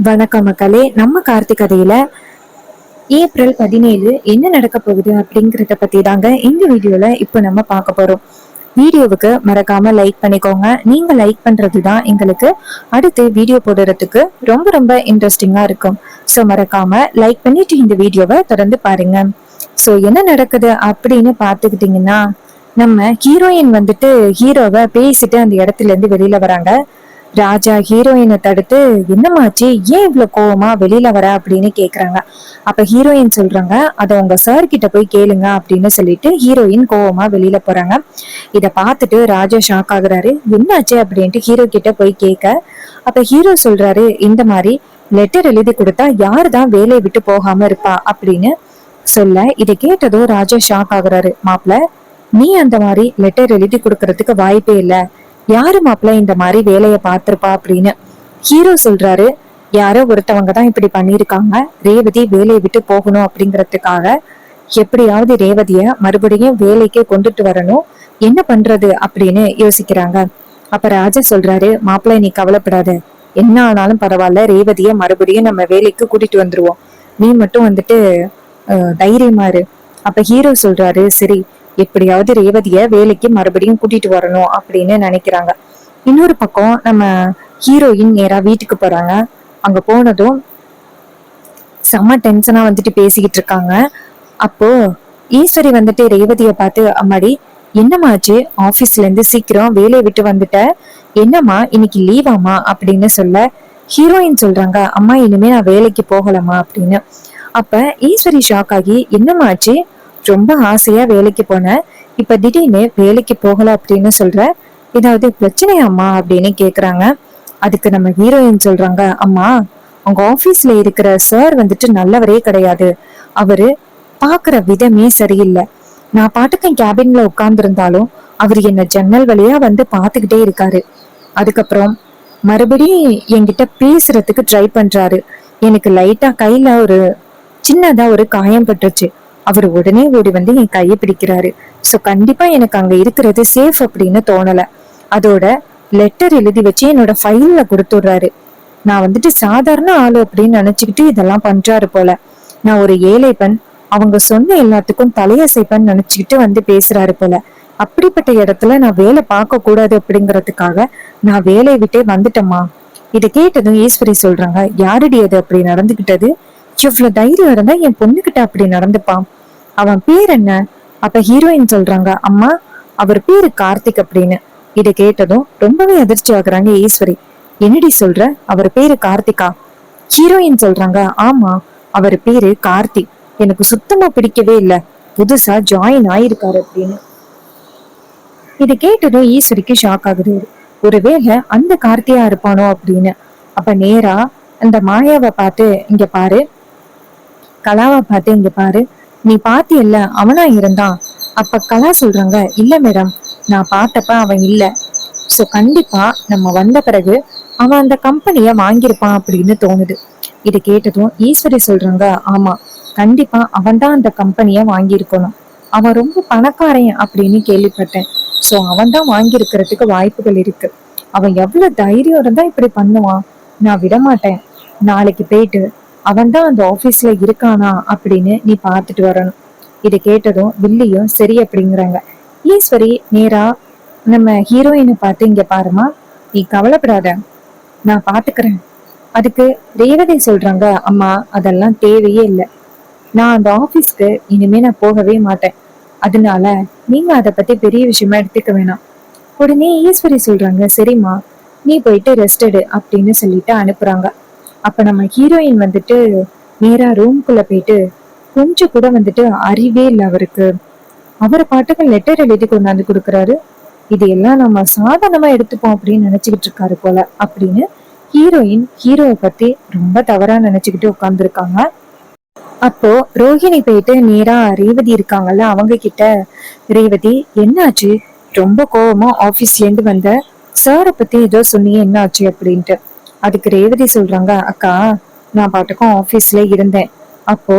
வணக்கம் மக்களே. நம்ம கார்த்திக் கதையில ஏப்ரல் 17 என்ன நடக்க போகுது அப்படிங்கறத பத்தி தாங்க இந்த வீடியோல இப்ப நம்ம பார்க்க போறோம். வீடியோவுக்கு மறக்காம லைக் பண்ணிக்கோங்க. நீங்க லைக் பண்றதுதான் எங்களுக்கு அடுத்து வீடியோ போடுறதுக்கு ரொம்ப ரொம்ப இன்ட்ரெஸ்டிங்கா இருக்கும். ஸோ மறக்காம லைக் பண்ணிட்டு இந்த வீடியோவை தொடர்ந்து பாருங்க. ஸோ என்ன நடக்குது அப்படின்னு பார்த்துக்கிட்டீங்கன்னா, நம்ம ஹீரோயின் வந்துட்டு ஹீரோவை பேசிட்டு அந்த இடத்துல இருந்து வெளியில வராங்க. ராஜா ஹீரோயினை தடுத்து, என்னமாச்சு, ஏன் இவ்வளவு கோவமா வெளியில வர அப்படின்னு கேக்குறாங்க. அப்ப ஹீரோயின் சொல்றாங்க, அத உங்க சார் கிட்ட போய் கேளுங்க அப்படின்னு சொல்லிட்டு ஹீரோயின் கோவமா வெளியில போறாங்க. இத பார்த்துட்டு ராஜா ஷாக் ஆகுறாரு. என்னாச்சு அப்படின்ட்டு ஹீரோ கிட்ட போய் கேட்க, அப்ப ஹீரோ சொல்றாரு, இந்த மாதிரி லெட்டர் எழுதி கொடுத்தா யாரு தான் வேலையை விட்டு போகாம இருப்பா அப்படின்னு சொல்ல, இதை கேட்டதும் ராஜா ஷாக் ஆகுறாரு. மாப்பிள்ள, நீ அந்த மாதிரி லெட்டர் எழுதி கொடுக்கறதுக்கு வாய்ப்பே இல்ல. யாரு மாப்பிள்ள இந்த மாதிரி வேலையை பார்த்திருப்பா அப்படின்னு ஹீரோ சொல்றாரு. யாரோ ஒருத்தவங்க தான் இப்படி பண்ணிருக்காங்க. ரேவதி வேலையை விட்டு போகணும் அப்படிங்கறதுக்காக எப்படியாவது ரேவதிய மறுபடியும் வேலைக்கு கொண்டுட்டு வரணும். என்ன பண்றது அப்படின்னு யோசிக்கிறாங்க. அப்ப ராஜா சொல்றாரு, மாப்பிள்ளை நீ கவலைப்படாத, என்ன ஆனாலும் பரவாயில்ல, ரேவதிய மறுபடியும் நம்ம வேலைக்கு கூட்டிட்டு வந்துருவோம். நீ மட்டும் வந்துட்டு தைரியமா இரு. அப்ப ஹீரோ சொல்றாரு, சரி, எப்படியாவது ரேவதிய வேலைக்கு மறுபடியும் கூட்டிட்டு வரணும் அப்படின்னு நினைக்கிறாங்க. இன்னொரு பக்கம் நம்ம ஹீரோயின் நேரா வீட்டுக்கு போறாங்க. அங்க போனதும் செம்ம டென்ஷனா வந்துட்டு பேசிக்கிட்டு இருக்காங்க. அப்போ ஈஸ்வரி வந்துட்டு ரேவதிய பார்த்து, அம்மாடி என்னமாச்சு, ஆபீஸ்ல இருந்து சீக்கிரம் வேலையை விட்டு வந்துட்ட, என்னம்மா இன்னைக்கு லீவாமா அப்படின்னு சொல்ல, ஹீரோயின் சொல்றாங்க, அம்மா இனிமே நான் வேலைக்கு போகலாமா அப்படின்னு. அப்ப ஈஸ்வரி ஷாக் ஆகி, என்னமாச்சு, ரொம்ப ஆசையா வேலைக்கு போன, இப்ப திடீர்னு வேலைக்கு போகல அப்படின்னு சொல்ற, ஏதாவது பிரச்சனையாம்மா அப்படின்னு கேக்குறாங்க. அதுக்கு நம்ம ஹீரோயின் சொல்றாங்க, அம்மா உங்க ஆபீஸ்ல இருக்கிற சார் வந்துட்டு நல்லவரே கிடையாது. அவரு பாக்குற விதமே சரியில்லை. நான் பாட்டுக்கு கேபின்ல உட்கார்ந்து இருந்தாலும் அவர் என்ன ஜன்னல் வழியா வந்து பாத்துக்கிட்டே இருக்காரு. அதுக்கப்புறம் மறுபடியும் என்கிட்ட பேசுறதுக்கு ட்ரை பண்றாரு. எனக்கு லைட்டா கையில ஒரு சின்னதா ஒரு காயம் பட்டுருச்சு. அவர் உடனே ஓடி வந்து என் கையை பிடிக்கிறாரு. சோ கண்டிப்பா எனக்கு அங்க இருக்கிறது சேஃப் அப்படின்னு தோணல. அதோட லெட்டர் எழுதி வச்சு என்னோட ஃபைல்ல கொடுத்துடுறாரு. நான் வந்துட்டு சாதாரண ஆளு அப்படின்னு நினைச்சுக்கிட்டு இதெல்லாம் பண்றாரு போல. நான் ஒரு ஏழை பெண், அவங்க சொன்ன எல்லாத்துக்கும் தலையசைப்பன்னு நினைச்சுக்கிட்டு வந்து பேசுறாரு போல. அப்படிப்பட்ட இடத்துல நான் வேலை பார்க்க கூடாது அப்படிங்கறதுக்காக நான் வேலையை விட்டே வந்துட்டேம்மா. இதை கேட்டதும் ஈஸ்வரி சொல்றாங்க, யாரடி அது அப்படி நடந்துகிட்டது? எவ்வளவு தைரியம் இருந்தா என் பொண்ணுகிட்ட அப்படி நடந்துப்பான்? அவன் பேர் என்ன? அப்ப ஹீரோயின் சொல்றாங்க, அம்மா அவர் பேரு கார்த்திக் அப்படின்னு. இதை கேட்டதும் ரொம்பவே அதிர்ச்சி ஆகுறாங்க ஈஸ்வரி. என்னடி சொல்ற, அவர் பேரு கார்த்திகா? ஹீரோயின் சொல்றாங்க, ஆமா, அவர் பேரு கார்த்திக். எனக்கு சுத்தமா பிடிக்கவே இல்ல, புதுசா ஜாயின் ஆயிருக்காரு அப்படின்னு. இதை கேட்டதும் ஈஸ்வரிக்கு ஷாக் ஆகுது. ஒருவேளை அந்த கார்த்தியா இருப்பானோ அப்படின்னு. அப்ப நேரா அந்த மாயாவை பார்த்து, இங்க பாரு, கலாவை பார்த்து, இங்க பாரு, நீ பாத்தியல்ல அவனா இருந்தான். அப்ப கலா சொல்றாங்க, இல்ல மேடம், நான் பார்த்தப்ப அவன் இல்ல. சோ கண்டிப்பா நம்ம வந்த பிறகு அவன் அந்த கம்பெனிய வாங்கியிருப்பான் அப்படின்னு தோணுது. இதை கேட்டதும் ஈஸ்வரி சொல்றாங்க, ஆமா, கண்டிப்பா அவன் தான் அந்த கம்பெனிய வாங்கியிருக்கணும். அவன் ரொம்ப பணக்காரன் அப்படின்னு கேள்விப்பட்டேன். சோ அவன் தான் வாங்கியிருக்கிறதுக்கு வாய்ப்புகள் இருக்கு. அவன் எவ்வளவு தைரியம் இருந்தா இப்படி பண்ணுவான்? நான் விடமாட்டேன். நாளைக்கு போயிட்டு அவன் தான் அந்த ஆபீஸ்ல இருக்கானா அப்படின்னு நீ பாத்துட்டு வரணும். இதை கேட்டதும் வில்லியும் சரி அப்படிங்கிறாங்க. ஈஸ்வரி நேரா நம்ம ஹீரோயினை பார்த்து, இங்க பாருமா, நீ கவலைப்படாத, நான் பாத்துக்கிறேன். அதுக்கு ரேவதி சொல்றாங்க, அம்மா அதெல்லாம் தேவையே இல்லை. நான் அந்த ஆபீஸ்க்கு இனிமே நான் போகவே மாட்டேன். அதனால நீங்க அதை பத்தி பெரிய விஷயமா எடுத்துக்க வேணாம். உடனே ஈஸ்வரி சொல்றாங்க, சரிம்மா, நீ போயிட்டு ரெஸ்ட் எடு அப்படின்னு சொல்லிட்டு அனுப்புறாங்க. அப்ப நம்ம ஹீரோயின் வந்துட்டு நேரா ரூம்குள்ள போயிட்டு, கொஞ்சம் கூட வந்துட்டு அறிவே இல்லை அவருக்கு. அவரை பாட்டுக்கு லெட்டர் எழுதி கொண்டாந்து கொடுக்குறாரு. இது எல்லாம் நம்ம சாதாரணமா எடுத்துப்போம் அப்படின்னு நினைச்சுக்கிட்டு இருக்காரு போல அப்படின்னு ஹீரோயின் ஹீரோவை பத்தி ரொம்ப தவறா நினைச்சுக்கிட்டு உட்கார்ந்துருக்காங்க. அப்போ ரோஹிணி போயிட்டு நேரா ரேவதி இருக்காங்கல்ல அவங்க கிட்ட, ரேவதி என்னாச்சு, ரொம்ப கோவமா ஆபீஸ்ல இருந்து வந்த, சாரை பத்தி ஏதோ சொன்னீங்க, என்ன ஆச்சு அப்படின்ட்டு. அதுக்கு ரேவதி சொல்றாங்க, அக்கா, நான் பாட்டுக்கும் ஆபீஸ்ல இருந்தேன். அப்போ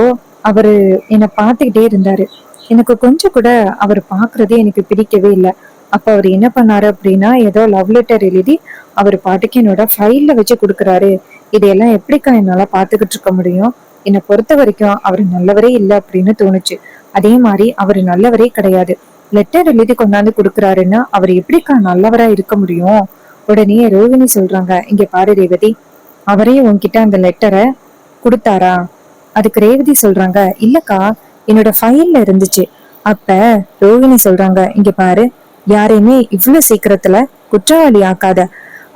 அவரு என்னை பார்த்துக்கிட்டே இருந்தாரு. எனக்கு கொஞ்சம் கூட அவர் பாக்குறதே எனக்கு பிடிக்கவே இல்லை. அப்ப அவர் என்ன பண்ணாரு அப்படின்னா, ஏதோ லவ் லெட்டர் எழுதி அவர் பாட்டுக்கு என்னோட ஃபைல்ல வச்சு கொடுக்குறாரு. இதையெல்லாம் எப்படிக்கா என்னால பாத்துக்கிட்டு இருக்க முடியும்? என்னை பொறுத்த வரைக்கும் அவர் நல்லவரே இல்லை அப்படின்னு தோணுச்சு. அதே மாதிரி அவர் நல்லவரே கிடையாது. லெட்டர் எழுதி கொண்டாந்து கொடுக்குறாருன்னா அவர் எப்படிக்கா நல்லவரா இருக்க முடியும்? உடனே ரோகிணி சொல்றாங்க, இங்க பாரு ரேவதி, அவரே உன்கிட்ட அந்த லெட்டரை கொடுத்தாரா? அதுக்கு ரேவதி சொல்றாங்க, இல்லக்கா, என்னோட ஃபைல்ல இருந்துச்சு. அப்ப ரோகிணி சொல்றாங்க, இங்க பாரு, யாரையுமே இவ்வளவு சீக்கிரத்துல குற்றவாளி ஆக்காத.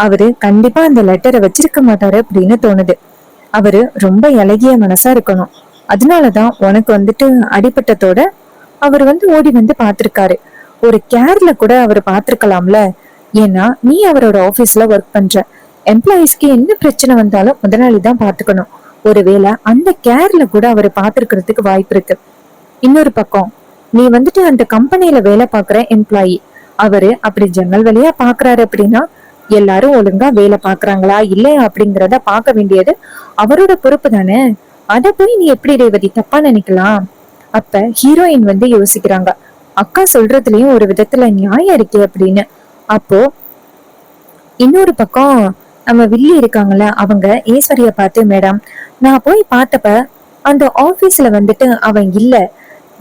அவரு கண்டிப்பா அந்த லெட்டரை வச்சிருக்க மாட்டாரு அப்படின்னு தோணுது. அவரு ரொம்ப இலகிய மனசா இருக்கணும். அதனாலதான் உனக்கு வந்துட்டு அடிபட்டத்தோட அவர் ஓடி வந்து பாத்திருக்காரு. ஒரு கேர்ல கூட அவர் பாத்திருக்கலாம்ல. ஏன்னா நீ அவரோட ஆபீஸ்ல ஒர்க் பண்ற. எம்ப்ளாயிஸ்க்கு என்ன பிரச்சனை வந்தாலும் முதலாளி தான் பாத்துக்கணும். ஒருவேளை அந்த கேர்ல கூட அவர் பாத்துருக்கிறதுக்கு வாய்ப்பு இருக்கு. இன்னொரு பக்கம், நீ அந்த கம்பெனில வேலை பாக்குற எம்ப்ளாயி. அவரு அப்படி ஜன்னல் வழியா பாக்குறாரு அப்படின்னா எல்லாரும் ஒழுங்கா வேலை பாக்குறாங்களா இல்லையா அப்படிங்கிறத பார்க்க வேண்டியது அவரோட பொறுப்பு தானே. அத போய் நீ எப்படி ரேவதி தப்பா நினைக்கலாம்? அப்ப ஹீரோயின் யோசிக்கிறாங்க, அக்கா சொல்றதுலயும் ஒரு விதத்துல நியாயம் இருக்கு அப்படின்னு. அப்போ இன்னொரு பக்கம் நம்ம வில்லி இருக்காங்கல்ல, அவங்க ஈஸ்வரிய பார்த்து, மேடம், நான் போய் பார்த்தப்ப அந்த ஆபீஸ்ல அவன் இல்ல,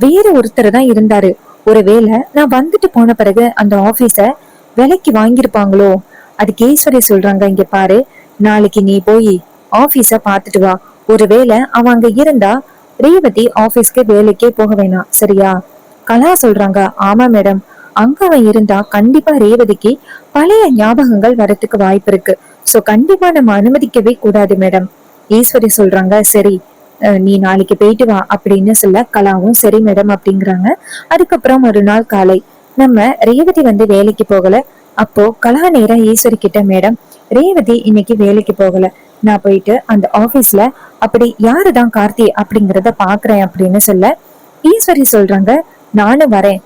வேற ஒருத்தர் தான் இருந்தாரு. ஒருவேளை நான் போன பிறகு அந்த ஆபீஸ விலைக்கு வாங்கியிருப்பாங்களோ? அதுக்கு ஈஸ்வரி சொல்றாங்க, இங்க பாரு, நாளைக்கு நீ போய் ஆபீஸ பாத்துட்டு வா. ஒருவேளை அவன் அங்க இருந்தா ரேவதி ஆபீஸ்க்கு வேலைக்கே போக வேணாம், சரியா? கலா சொல்றாங்க, ஆமா மேடம், அங்க அவன் இருந்தா கண்டிப்பா ரேவதிக்கு பழைய ஞாபகங்கள் வரத்துக்கு வாய்ப்பு இருக்கு. சோ கண்டிப்பா நம்ம அனுமதிக்கவே கூடாது மேடம். ஈஸ்வரி சொல்றாங்க, சரி, நீ நாளைக்கு போயிட்டு வா அப்படின்னு சொல்ல கலாவும் சரி மேடம் அப்படிங்கிறாங்க. அதுக்கப்புறம் ஒரு நாள் காலை நம்ம ரேவதி வேலைக்கு போகல. அப்போ கலா நேரா ஈஸ்வரி கிட்ட, மேடம், ரேவதி இன்னைக்கு வேலைக்கு போகல, நான் போயிட்டு அந்த ஆபீஸ்ல அப்படி யாருதான் கார்த்தி அப்படிங்கறத பாக்குறேன் அப்படின்னு சொல்ல ஈஸ்வரி சொல்றாங்க, நானும் வரேன்.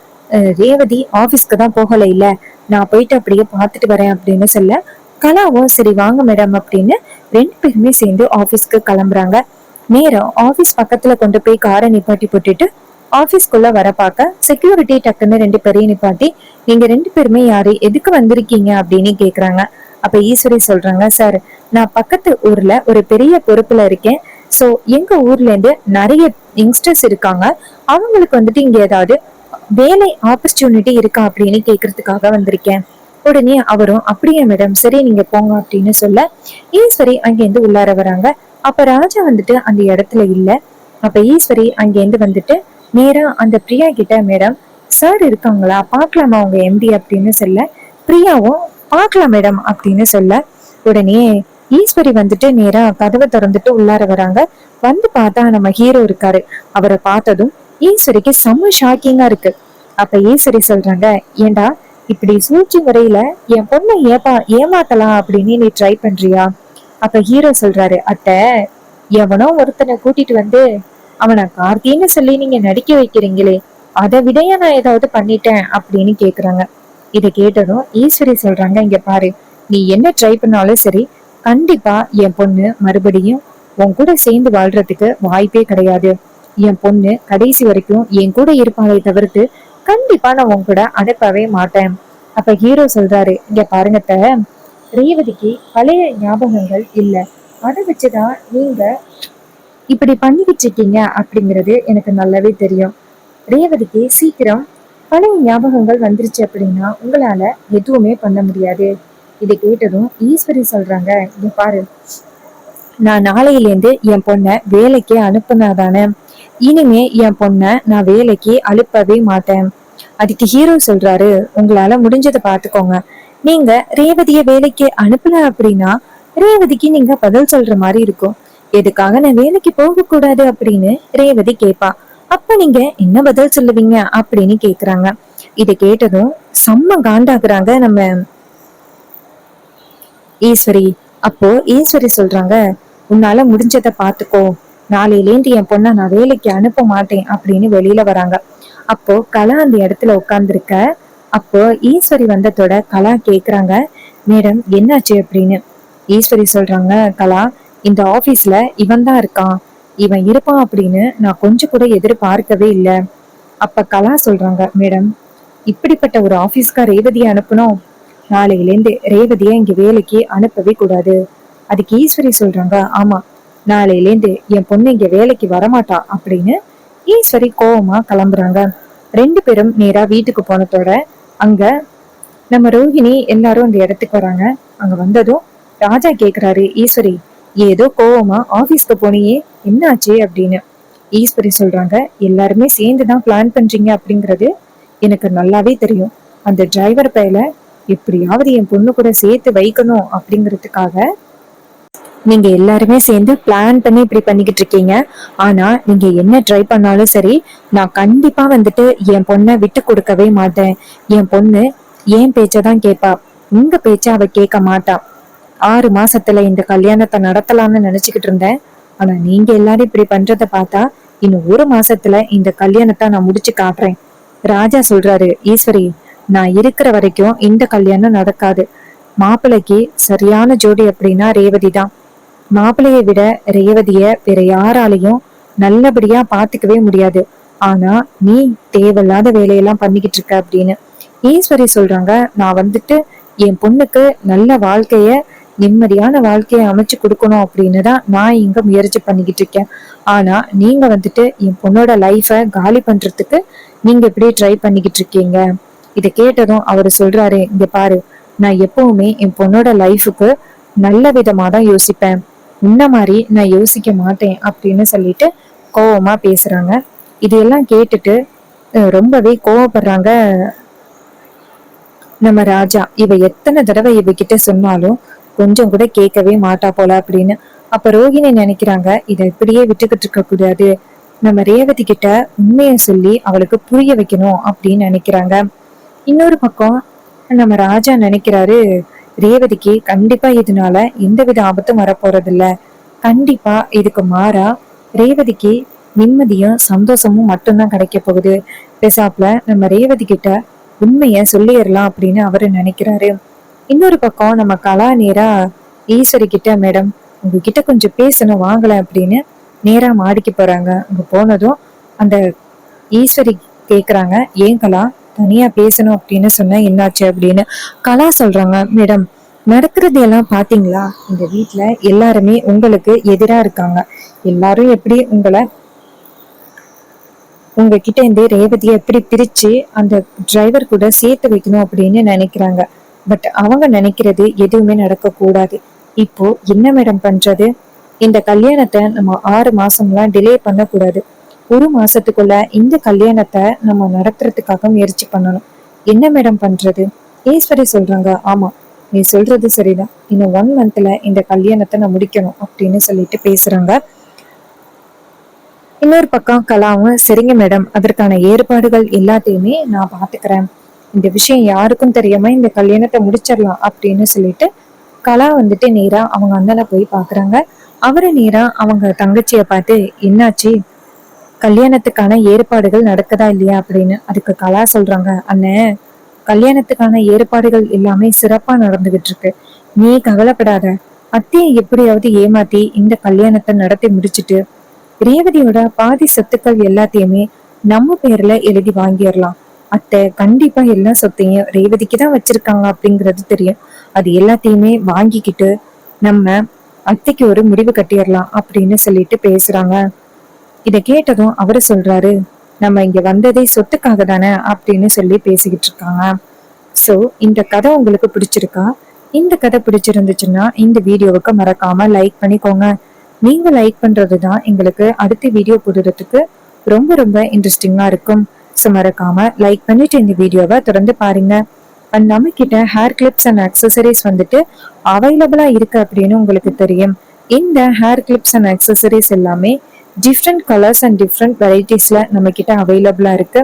ரேவதி ஆபீஸ்க்கு தான் போகல இல்ல, நான் போயிட்டு அப்படியே பாத்துட்டு வரேன் அப்படின்னு சொல்ல கலாவும் சரி வாங்க மேடம் அப்படின்னு ரெண்டு பேருமே சேர்ந்து ஆபீஸ்க்கு கிளம்புறாங்க. நேரம் ஆபீஸ் பக்கத்துல கொண்டு போய் காரை நிப்பாட்டி போட்டுட்டு ஆபீஸ்க்குள்ள வர பார்க்க செக்யூரிட்டி டக்குன்னு ரெண்டு பேரையும் நிப்பாட்டி, நீங்க ரெண்டு பேருமே யாரு, எதுக்கு வந்திருக்கீங்க அப்படின்னு கேக்குறாங்க. அப்ப ஈஸ்வரி சொல்றாங்க, சார், நான் பக்கத்து ஊர்ல ஒரு பெரிய பொறுப்புல இருக்கேன். சோ எங்க ஊர்ல இருந்து நிறைய யங்ஸ்டர்ஸ் இருக்காங்க. அவங்களுக்கு இங்க ஏதாவது வேலை ஆப்பர்ச்சுனிட்டி இருக்கா அப்படின்னு கேக்குறதுக்காக வந்திருக்கேன். உடனே அவரும், அப்படியே மேடம், சரி நீங்க போங்க அப்படின்னு சொல்ல ஈஸ்வரி அங்கேருந்து உள்ளார வராங்க. அப்ப ராஜா அந்த இடத்துல இல்ல. அப்ப ஈஸ்வரி அங்கேருந்து நேரா அந்த பிரியா கிட்ட, மேடம், சார் இருக்காங்களா, பாக்கலாமா அவங்க எம்டி அப்படின்னு சொல்ல பிரியாவும் பாக்கலாம் மேடம் அப்படின்னு சொல்ல உடனே ஈஸ்வரி நேரா கதவை திறந்துட்டு உள்ளார வராங்க. பார்த்தா நம்ம ஹீரோ இருக்காரு. அவரை பார்த்ததும் ஈஸ்வரிக்கு செம்ம ஷாக்கிங்கா இருக்கு. அப்ப ஈஸ்வரி சொல்றாங்க, ஏண்டா இப்படி சூழ்ச்சி முறையில என் பொண்ணை ஏமாத்தலாம் அப்படின்னு நீ ட்ரை பண்றியா? அப்ப ஹீரோ சொல்றாரு, அத்தை, எவனோ ஒருத்தனை கூட்டிட்டு அவனை கார்த்தின்னு சொல்லி நீங்க நடிக்க வைக்கிறீங்களே, அதை விடையா நான் ஏதாவது பண்ணிட்டேன் அப்படின்னு கேக்குறாங்க. இதை கேட்டதும் ஈஸ்வரி சொல்றாங்க, இங்க பாரு, நீ என்ன ட்ரை பண்ணாலும் சரி, கண்டிப்பா என் பொண்ணு மறுபடியும் உன் கூட சேர்ந்து வாழ்றதுக்கு வாய்ப்பே கிடையாது. என் பொண்ணு கடைசி வரைக்கும் என் கூட இருப்பாளே தவிர்த்து கண்டிப்பா நான் உன் கூட அனுப்பவே மாட்டேன். அப்ப ஹீரோ சொல்றாரு, இங்க பாருங்கத்த, ரேவதிக்கு பழைய ஞாபகங்கள் இல்ல, அதை வச்சுதான் நீங்க இப்படி பண்ணிக்கிட்டு இருக்கீங்க அப்படிங்கிறது எனக்கு நல்லாவே தெரியும். ரேவதிக்கு சீக்கிரம் பழைய ஞாபகங்கள் வந்துருச்சு அப்படின்னா உங்களால எதுவுமே பண்ண முடியாது. இதை கேட்டதும் ஈஸ்வரி சொல்றாங்க, இங்க பாரு, நான் நாளையிலேருந்து என் பொண்ணை வேலைக்கு அனுப்புனாதானே, இனிமே என் பொண்ணை நான் வேலைக்கு அனுப்பவே மாட்டேன். அதுக்கு ஹீரோ சொல்றாரு, உங்களால முடிஞ்சதை பாத்துக்கோங்க. நீங்க ரேவதிய வேலைக்கு அனுப்பல அப்படின்னா ரேவதிக்கு நீங்க பதில் சொல்ற மாதிரி இருக்கும். எதுக்காக நான் வேலைக்கு போக கூடாது அப்படின்னு ரேவதி கேப்பா. அப்ப நீங்க என்ன பதில் சொல்லுவீங்க அப்படின்னு கேக்குறாங்க. இதை கேட்டதும் செம்ம காண்டாக்குறாங்க நம்ம ஈஸ்வரி. அப்போ ஈஸ்வரி சொல்றாங்க, உன்னால முடிஞ்சதை பாத்துக்கோ, நாளையிலேந்து என் பொண்ணை நான் வேலைக்கு அனுப்ப மாட்டேன் அப்படின்னு வெளியில வராங்க. அப்போ கலா அந்த இடத்துல உட்கார்ந்துருக்க. அப்போ ஈஸ்வரி வந்ததோட கலா கேக்குறாங்க, மேடம் என்னாச்சு அப்படின்னு. ஈஸ்வரி சொல்றாங்க, கலா, இந்த ஆபீஸ்ல இவன் தான் இருக்கான், இவன் இருப்பான் அப்படின்னு நான் கொஞ்சம் கூட எதிர்பார்க்கவே இல்லை. அப்ப கலா சொல்றாங்க, மேடம், இப்படிப்பட்ட ஒரு ஆபீஸ்க்கா ரேவதியை அனுப்பணும்? நாளையிலேருந்து ரேவதியை இங்க வேலைக்கு அனுப்பவே கூடாது. அதுக்கு ஈஸ்வரி சொல்றாங்க, ஆமா, நாளையிலேருந்து என் பொண்ணு இங்க வேலைக்கு வரமாட்டா அப்படின்னு ஈஸ்வரி கோவமா கிளம்புறாங்க. ரெண்டு பேரும் நேரா வீட்டுக்கு போனதோட அங்க நம்ம ரோஹிணி எல்லாரும் அந்த இடத்துக்கு வராங்க. அங்க வந்ததும் ராஜா கேக்குறாரு, ஈஸ்வரி ஏதோ கோவமா ஆபீஸ்க்கு போனியே, என்னாச்சு அப்படின்னு. ஈஸ்வரி சொல்றாங்க, எல்லாருமே சேர்ந்துதான் பிளான் பண்றீங்க அப்படிங்கறது எனக்கு நல்லாவே தெரியும். அந்த டிரைவர் பையில எப்படியாவது என் பொண்ணு கூட சேர்த்து வைக்கணும் அப்படிங்கிறதுக்காக நீங்க எல்லாருமே சேர்ந்து பிளான் பண்ணி இப்படி பண்ணிக்கிட்டு இருக்கீங்க. ஆனா நீங்க என்ன ட்ரை பண்ணாலும் சரி, நான் கண்டிப்பா வந்துட்டு என் பொண்ணை விட்டு கொடுக்கவே மாட்டேன். என் பொண்ணு என் பேச்சதான் கேட்பா, உங்க பேச்ச அவ கேட்க மாட்டா. 6 மாசத்துல இந்த கல்யாணத்தை நடத்தலாம்னு நினைச்சுக்கிட்டு இருந்தேன். ஆனா நீங்க எல்லாரும் இப்படி பண்றத பார்த்தா இன்னும் 1 மாசத்துல இந்த கல்யாணத்தை நான் முடிச்சு காட்டுறேன். ராஜா சொல்றாரு, ஈஸ்வரி நான் இருக்கிற வரைக்கும் இந்த கல்யாணம் நடக்காது. மாப்பிள்ளைக்கு சரியான ஜோடி அப்படின்னா ரேவதி தான். மாப்பிள்ளையை விட ரேவதிய வேற யாராலையும் நல்லபடியா பாத்துக்கவே முடியாது. ஆனா நீ தேவையில்லாத வேலையெல்லாம் பண்ணிக்கிட்டு இருக்க அப்படின்னு ஈஸ்வரி சொல்றாங்க, நான் வந்துட்டு என் பொண்ணுக்கு நல்ல வாழ்க்கைய, நிம்மதியான வாழ்க்கையை அமைச்சு கொடுக்கணும் அப்படின்னு தான் நான் இங்க முயற்சி பண்ணிக்கிட்டு இருக்கேன். ஆனா நீங்க வந்துட்டு என் பொண்ணோட லைஃப காலி பண்றதுக்கு நீங்க இப்படி ட்ரை பண்ணிக்கிட்டு இருக்கீங்க. இதை கேட்டதும் அவரு சொல்றாரு, இங்க பாரு, நான் எப்பவுமே என் பொண்ணோட லைஃபுக்கு நல்ல விதமா தான் யோசிப்பேன். இந்த மாதிரி நான் யோசிக்க மாட்டேன் அப்படின்னு சொல்லிட்டு கோவமா பேசுறாங்க. இதையெல்லாம் கேட்டுட்டு ரொம்பவே கோவப்படுறாங்க நம்ம ராஜா. இவ எத்தனை தடவை இவகிட்ட சொன்னாலும் கொஞ்சம் கூட கேட்கவே மாட்டா போல அப்படின்னு. அப்ப ரோஹிணி நினைக்கிறாங்க, இதை இப்படியே விட்டுக்கிட்டு இருக்க கூடாது, நம்ம ரேவதி கிட்ட உண்மையை சொல்லி அவளுக்கு புரிய வைக்கணும் அப்படின்னு நினைக்கிறாங்க. இன்னொரு பக்கம் நம்ம ராஜா நினைக்கிறாரு, ரேவதிக்கு கண்டிப்பா இதனால எந்தவித ஆபத்தும் வரப்போறது இல்ல. கண்டிப்பா இதுக்கு மாறா ரேவதிக்கு நிம்மதியும் சந்தோஷமும் மட்டும்தான் கிடைக்க போகுது. பேசாப்ல நம்ம ரேவதி கிட்ட உண்மைய சொல்லிடலாம் அப்படின்னு அவரு நினைக்கிறாரு. இன்னொரு பக்கம் நம்ம கலா நேரா ஈஸ்வரி கிட்ட, மேடம் உங்ககிட்ட கொஞ்சம் பேசணும் வாங்கல அப்படின்னு நேரா மாடிக்கு போறாங்க. அங்க போனதும் அந்த ஈஸ்வரி கேக்குறாங்க, ஏன் கலா தனியா பேசணும் அப்படின்னு சொன்னா என்னாச்சு அப்படின்னு. கலா சொல்றாங்க, மேடம் நடக்கிறது எல்லாம் பாத்தீங்களா, இந்த வீட்டுல எல்லாருமே உங்களுக்கு எதிரா இருக்காங்க. எல்லாரும் எப்படி உங்ககிட்ட இருந்து ரேவதியை எப்படி பிரிச்சு அந்த டிரைவர் கூட சேர்த்து வைக்கணும் அப்படின்னு நினைக்கிறாங்க. பட் அவங்க நினைக்கிறது எதுவுமே நடக்க கூடாது. இப்போ என்ன மேடம் பண்றது? இந்த கல்யாணத்தை நம்ம 6 மாசம்லாம் டிலே பண்ணக்கூடாது. 1 மாசத்துக்குள்ள இந்த கல்யாணத்தை நம்ம நடத்துறதுக்காக முயற்சி பண்ணணும். என்ன மேடம் பண்றது? ஈஸ்வரி சொல்றாங்க, ஆமா நீ சொல்றது சரிதான், இன்னும் 1 மந்த்ல இந்த கல்யாணத்தை நான் முடிக்கணும் அப்படின்னு சொல்லிட்டு பேசுறாங்க. இன்னொரு பக்கம் கலாவும், சரிங்க மேடம், அதற்கான ஏற்பாடுகள் எல்லாத்தையுமே நான் பாத்துக்கிறேன். இந்த விஷயம் யாருக்கும் தெரியாம இந்த கல்யாணத்தை முடிச்சிடலாம் அப்படின்னு சொல்லிட்டு கலா வந்துட்டு நேரா அவங்க அண்ணனை போய் பாக்குறாங்க. அவரு நேரா அவங்க தங்கச்சிய பார்த்து, என்னாச்சு, கல்யாணத்துக்கான ஏற்பாடுகள் நடக்குதா இல்லையா அப்படின்னு. அதுக்கு கலா சொல்றாங்க, அண்ணன் கல்யாணத்துக்கான ஏற்பாடுகள் எல்லாமே சிறப்பா நடந்துகிட்டு இருக்கு, நீ கவலைப்படாத. அத்தையை எப்படியாவது ஏமாத்தி இந்த கல்யாணத்தை நடத்தி முடிச்சுட்டு ரேவதியோட பாதி சொத்துக்கள் எல்லாத்தையுமே நம்ம பேர்ல எழுதி வாங்கிடலாம். அத்தை கண்டிப்பா எல்லா சொத்தையும் ரேவதிக்கு தான் வச்சிருக்காங்க அப்படிங்கிறது தெரியும். அது எல்லாத்தையுமே வாங்கிக்கிட்டு நம்ம அத்தைக்கு ஒரு முடிவு கட்டிடலாம் அப்படின்னு சொல்லிட்டு பேசுறாங்க. இத கேட்டதும் அவரு சொல்றாரு, நம்ம இங்க வந்ததே சொத்துக்காக தானே அப்படின்னு சொல்லி பேசிக்கிட்டு இருக்காங்க. சோ இந்த கதை உங்களுக்கு பிடிச்சிருக்கா? இந்த கதை பிடிச்சிருந்துச்சுன்னா இந்த வீடியோவுக்கு மறக்காம லைக் பண்ணிக்கோங்க. நீங்க லைக் பண்றதுதான் எங்களுக்கு அடுத்த வீடியோ போடுறதுக்கு ரொம்ப ரொம்ப இன்ட்ரெஸ்டிங்கா இருக்கும். ஸோ மறக்காம லைக் பண்ணிட்டு இந்த வீடியோவை தொடர்ந்து பாருங்க. அண்ட் நம்ம கிட்ட ஹேர் கிளிப்ஸ் அண்ட் அக்சசரிஸ் வந்துட்டு அவைலபிளா இருக்கு அப்படின்னு உங்களுக்கு தெரியும். இந்த ஹேர் கிளிப்ஸ் அண்ட் அக்சசரிஸ் எல்லாமே டிஃப்ரெண்ட் கலர்ஸ் அண்ட் டிஃப்ரெண்ட் வெரைட்டிஸ்ல நம்ம கிட்ட அவைலபிளா இருக்கு.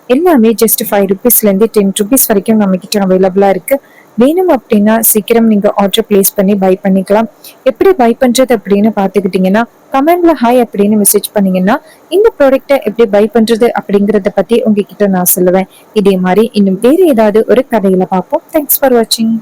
எல்லாமே ஜஸ்ட் 5 rupeesல இருந்து 10 rupees வரைக்கும் நம்ம கிட்ட அவைலபிளா இருக்கு. வேணும் அப்படின்னா சீக்கிரம் நீங்க ஆர்டர் பிளேஸ் பண்ணி பை பண்ணிக்கலாம். எப்படி பை பண்றது அப்படின்னு பாத்துக்கிட்டீங்கன்னா, கமெண்ட்ல ஹாய் அப்படின்னு மெசேஜ் பண்ணீங்கன்னா இந்த ப்ராடக்ட்டை எப்படி பை பண்றது அப்படிங்கறத பத்தி உங்ககிட்ட நான் சொல்லுவேன். இதே மாதிரி இன்னும் வேற ஏதாவது ஒரு கதையில பார்ப்போம். தேங்க்ஸ் ஃபார் வாட்சிங்.